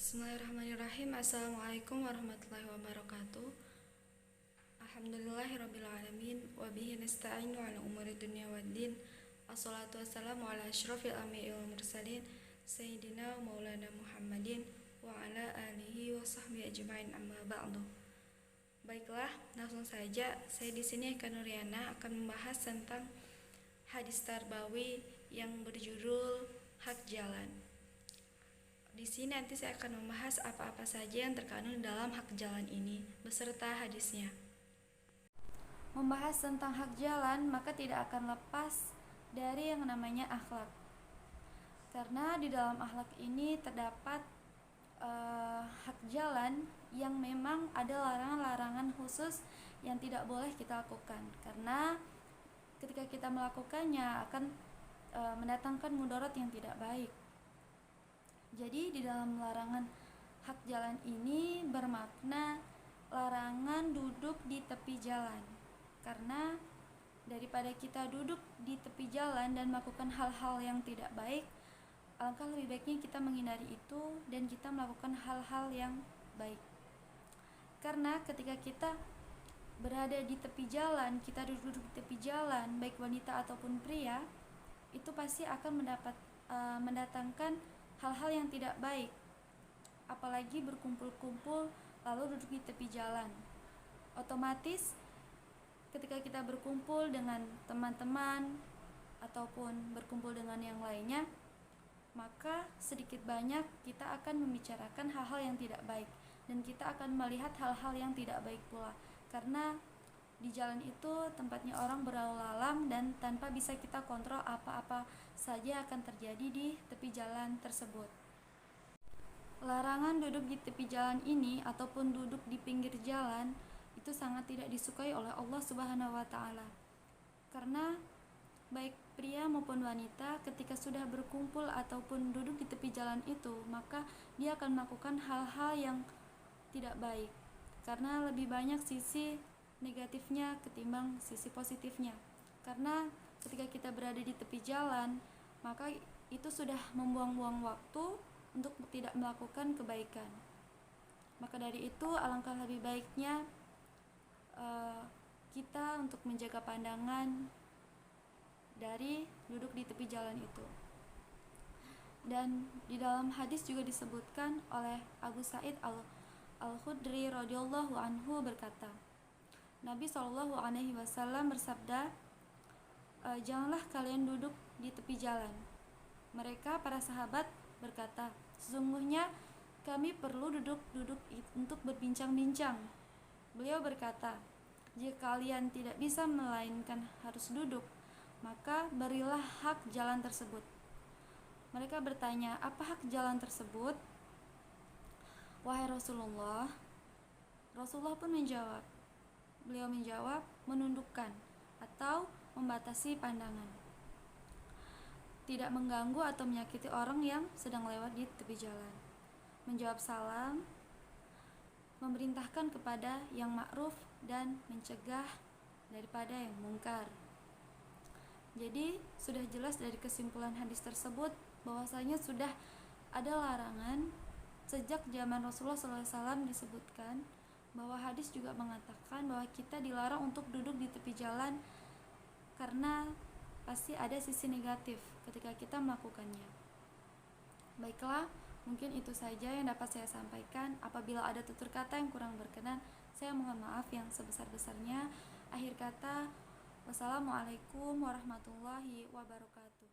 Bismillahirrahmanirrahim. Assalamualaikum warahmatullahi wabarakatuh. Alhamdulillahirrabbilalamin. Wabihi nasta'inu ala umuri dunia waddin. Assalatu wassalamu ala asyrafil anbiya'i wal mursalin Sayyidina Maulana Muhammadin wa ala alihi wa sahbihi ajma'in, amma ba'du. Baiklah, langsung saja saya di sini Eka Nuriana akan membahas tentang hadis tarbawi yang berjudul Hak Jalan. Di sini nanti saya akan membahas apa-apa saja yang terkandung dalam hak jalan ini beserta hadisnya. Membahas tentang hak jalan maka tidak akan lepas dari yang namanya akhlak. Karena di dalam akhlak ini terdapat hak jalan yang memang ada larangan-larangan khusus yang tidak boleh kita lakukan. Karena ketika kita melakukannya akan mendatangkan mudarat yang tidak baik. Jadi di dalam larangan hak jalan ini bermakna larangan duduk di tepi jalan. Karena daripada kita duduk di tepi jalan dan melakukan hal-hal yang tidak baik, alangkah lebih baiknya kita menghindari itu dan kita melakukan hal-hal yang baik. Karena ketika kita berada di tepi jalan, kita duduk di tepi jalan, baik wanita ataupun pria, itu pasti akan mendatangkan hal-hal yang tidak baik, apalagi berkumpul-kumpul lalu duduk di tepi jalan. Otomatis ketika kita berkumpul dengan teman-teman ataupun berkumpul dengan yang lainnya, maka sedikit banyak kita akan membicarakan hal-hal yang tidak baik dan kita akan melihat hal-hal yang tidak baik pula. Karena di jalan itu tempatnya orang berlalu lalang dan tanpa bisa kita kontrol apa-apa saja akan terjadi di tepi jalan tersebut. Larangan duduk di tepi jalan ini ataupun duduk di pinggir jalan itu sangat tidak disukai oleh Allah Subhanahu wa taala. Karena baik pria maupun wanita ketika sudah berkumpul ataupun duduk di tepi jalan itu, maka dia akan melakukan hal-hal yang tidak baik. Karena lebih banyak sisi negatifnya ketimbang sisi positifnya. Karena ketika kita berada di tepi jalan, maka itu sudah membuang-buang waktu untuk tidak melakukan kebaikan. Maka dari itu alangkah lebih baiknya kita untuk menjaga pandangan dari duduk di tepi jalan itu. Dan di dalam hadis juga disebutkan oleh Abu Sa'id Al-Khudri radhiyallahu anhu berkata, Nabi SAW bersabda, janganlah kalian duduk di tepi jalan. Mereka para sahabat berkata, sesungguhnya kami perlu duduk untuk berbincang-bincang. Beliau berkata, jika kalian tidak bisa melainkan harus duduk, maka berilah hak jalan tersebut. Mereka bertanya, apa hak jalan tersebut? Wahai Rasulullah. Rasulullah pun menjawab. Beliau menjawab, menundukkan atau membatasi pandangan, tidak mengganggu atau menyakiti orang yang sedang lewat di tepi jalan, menjawab salam, memerintahkan kepada yang ma'ruf dan mencegah daripada yang mungkar. Jadi sudah jelas dari kesimpulan hadis tersebut bahwasanya sudah ada larangan sejak zaman Rasulullah SAW disebutkan bahwa hadis juga mengatakan bahwa kita dilarang untuk duduk di tepi jalan karena pasti ada sisi negatif ketika kita melakukannya. Baiklah, mungkin itu saja yang dapat saya sampaikan. Apabila ada tutur kata yang kurang berkenan, saya mohon maaf yang sebesar-besarnya. Akhir kata, wassalamualaikum warahmatullahi wabarakatuh.